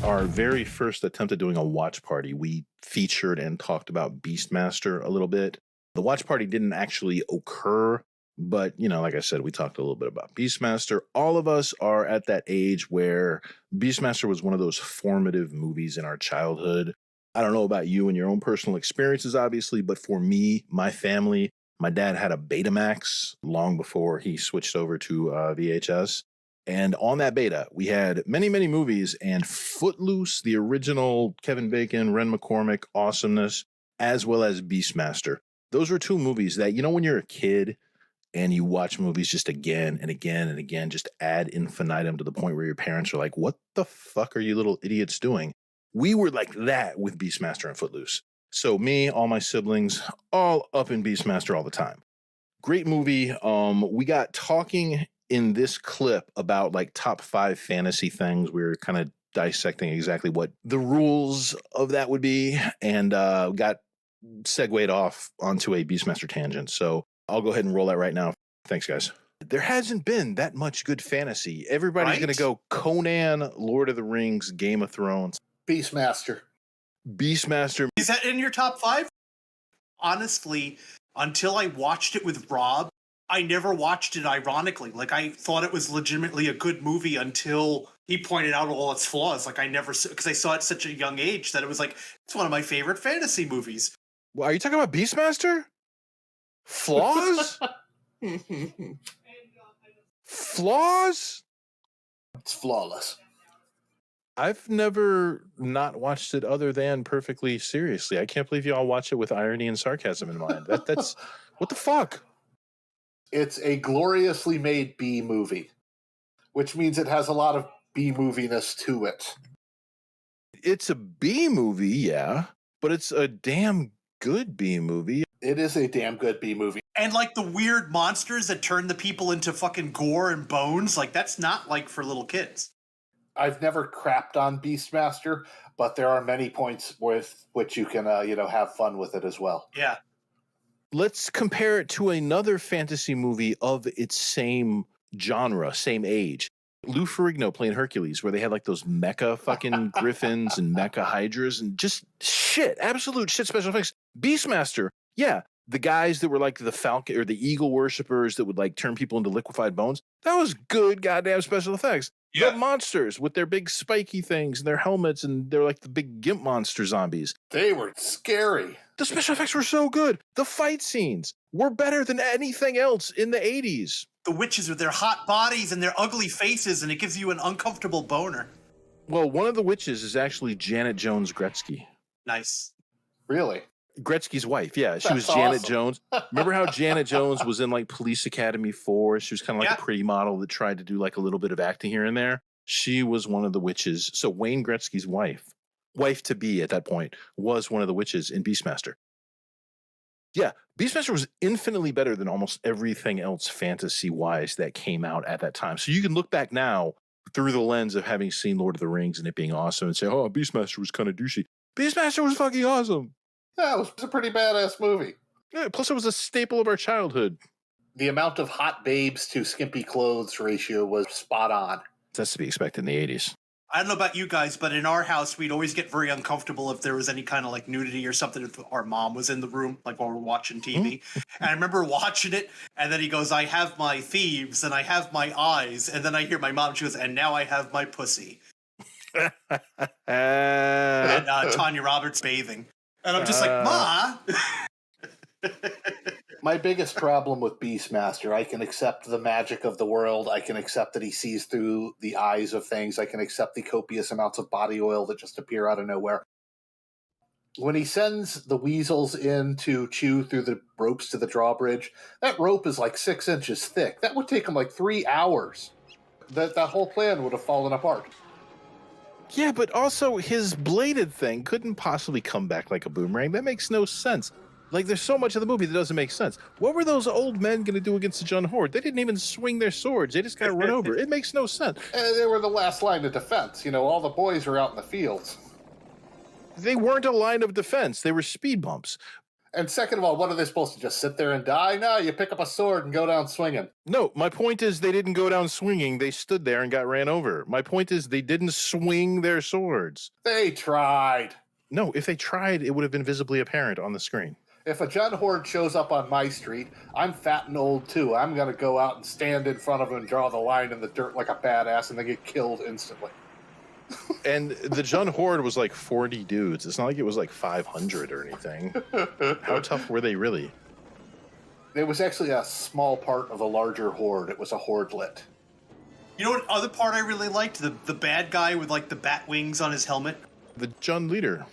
our very first attempt at doing a watch party, we featured and talked about Beastmaster a little bit. The watch party didn't actually occur, but, you know, like I said, we talked a little bit about Beastmaster. All of us are at that age where Beastmaster was one of those formative movies in our childhood. I don't know about you and your own personal experiences, obviously, but for me, my family, my dad had a Betamax long before he switched over to VHS. And on that beta, we had many, many movies, and Footloose, the original Kevin Bacon, Ren McCormick awesomeness, as well as Beastmaster. Those were two movies that, you know, when you're a kid and you watch movies just again and again and again, just ad infinitum to the point where your parents are like, what the fuck are you little idiots doing? We were like that with Beastmaster and Footloose. So me, all my siblings, all up in Beastmaster all the time. Great movie. We got talking in this clip about like top 5 fantasy things. We were kind of dissecting exactly what the rules of that would be, and got segued off onto a Beastmaster tangent. So I'll go ahead and roll that right now. Thanks, guys. There hasn't been that much good fantasy. Everybody's going to go Conan, Lord of the Rings, Game of Thrones. Beastmaster. Is that in your top 5? Honestly, until I watched it with Rob, I never watched it ironically. Like, I thought it was legitimately a good movie until he pointed out all its flaws. Like, I never, because I saw it at such a young age that it was like, it's one of my favorite fantasy movies. Well, are you talking about Beastmaster? Flaws? Flaws? It's flawless. I've never not watched it other than perfectly seriously. I can't believe you all watch it with irony and sarcasm in mind. That's what the fuck? It's a gloriously made B movie, which means it has a lot of B moviness to it. It's a B movie, yeah, but it's a damn good B movie. It is a damn good B movie. And like the weird monsters that turn the people into fucking gore and bones, like that's not like for little kids. I've never crapped on Beastmaster, but there are many points with which you can, have fun with it as well. Yeah. Let's compare it to another fantasy movie of its same genre, same age. Lou Ferrigno playing Hercules, where they had like those mecha fucking griffins and mecha hydras and just shit, absolute shit special effects. Beastmaster, yeah, the guys that were like the falcon or the eagle worshippers that would like turn people into liquefied bones. That was good goddamn special effects. Yeah. The monsters with their big spiky things and their helmets, and they're like the big gimp monster zombies. They were scary. The special effects were so good. The fight scenes were better than anything else in the 80s. The witches with their hot bodies and their ugly faces, and it gives you an uncomfortable boner. Well, one of the witches is actually Janet Jones Gretzky. Nice. Really? Gretzky's wife, yeah. She That's was Janet awesome. Jones. Remember how Janet Jones was in like Police Academy 4? She was kind of like a pretty model that tried to do like a little bit of acting here and there. She was one of the witches. So Wayne Gretzky's wife to be at that point, was one of the witches in Beastmaster. Yeah, Beastmaster was infinitely better than almost everything else fantasy-wise that came out at that time. So you can look back now through the lens of having seen Lord of the Rings and it being awesome and say, oh, Beastmaster was kind of douchey. Beastmaster was fucking awesome. Yeah, it was a pretty badass movie. Yeah, plus it was a staple of our childhood. The amount of hot babes to skimpy clothes ratio was spot on. That's to be expected in the 80s. I don't know about you guys, but in our house, we'd always get very uncomfortable if there was any kind of like nudity or something, if our mom was in the room, like while we're watching TV. And I remember watching it, and then he goes, I have my thieves, and I have my eyes. And then I hear my mom, she goes, and now I have my pussy. And Tanya Roberts bathing. And I'm just like, Ma! My biggest problem with Beastmaster, I can accept the magic of the world. I can accept that he sees through the eyes of things. I can accept the copious amounts of body oil that just appear out of nowhere. When he sends the weasels in to chew through the ropes to the drawbridge, that rope is like 6 inches thick. That would take him like 3 hours. That whole plan would have fallen apart. Yeah, but also his bladed thing couldn't possibly come back like a boomerang. That makes no sense. Like, there's so much of the movie that doesn't make sense. What were those old men going to do against the Jun Horde? They didn't even swing their swords. They just got run over. It makes no sense. They were the last line of defense. You know, all the boys were out in the fields. They weren't a line of defense. They were speed bumps. And second of all, what are they supposed to just sit there and die? No, you pick up a sword and go down swinging. No, my point is they didn't go down swinging. They stood there and got ran over. My point is they didn't swing their swords. They tried. No, if they tried, it would have been visibly apparent on the screen. If a Jun Horde shows up on my street, I'm fat and old too. I'm going to go out and stand in front of him and draw the line in the dirt like a badass and then get killed instantly. And the Jun Horde was like 40 dudes. It's not like it was like 500 or anything. How tough were they really? It was actually a small part of a larger horde. It was a hordelet. You know what other part I really liked? The bad guy with like the bat wings on his helmet. The Jun leader.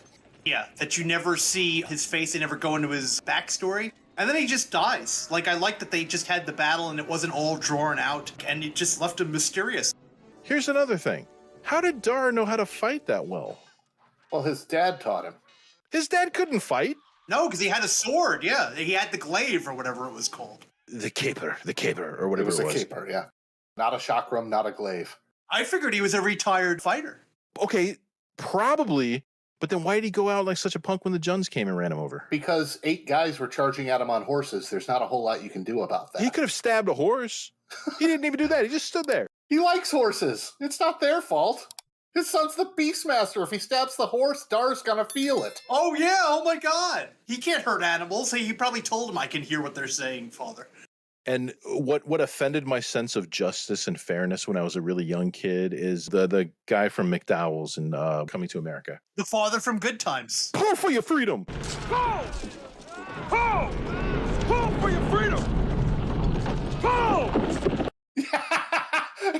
Yeah, that you never see his face. They never go into his backstory. And then he just dies. Like, I like that they just had the battle and it wasn't all drawn out. And it just left him mysterious. Here's another thing. How did Dar know how to fight that well? Well, his dad taught him. His dad couldn't fight. No, because he had a sword, yeah. He had the glaive or whatever it was called. The caper, or whatever it was. It was a caper, yeah. Not a chakram, not a glaive. I figured he was a retired fighter. Okay, probably. But then why did he go out like such a punk when the Juns came and ran him over? Because 8 guys were charging at him on horses. There's not a whole lot you can do about that. He could have stabbed a horse. He didn't even do that. He just stood there. He likes horses. It's not their fault. His son's the Beastmaster. If he stabs the horse, Dar's gonna feel it. Oh, yeah. Oh, my God. He can't hurt animals. He probably told him, I can hear what they're saying, Father. And what offended my sense of justice and fairness when I was a really young kid is the guy from McDowell's in Coming to America. The father from Good Times. Pull for your freedom! Pull! Pull! Pull for your freedom! Pull!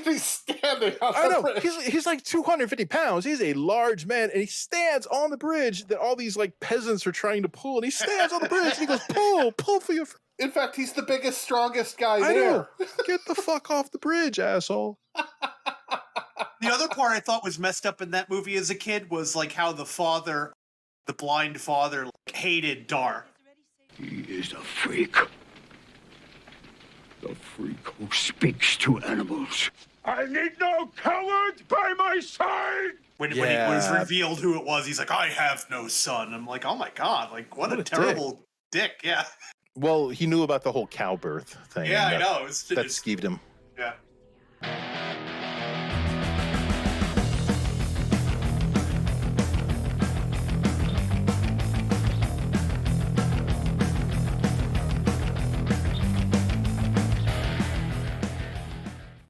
He's standing on I the know. bridge. He's like 250 pounds. He's a large man, and he stands on the bridge that all these like peasants are trying to pull, and he stands on the bridge, and he goes, pull for your freedom. In fact, he's the biggest, strongest guy I there. know. Get the fuck off the bridge, asshole. The other part I thought was messed up in that movie as a kid was like how the father, the blind father, like, hated Dar. He is a freak. The freak who speaks to animals. I need no cowards by my side! When it was revealed who it was, he's like, I have no son. I'm like, oh my God, like what a terrible dick. Yeah. Well, he knew about the whole cow birth thing. Yeah, I know. That skeeved him.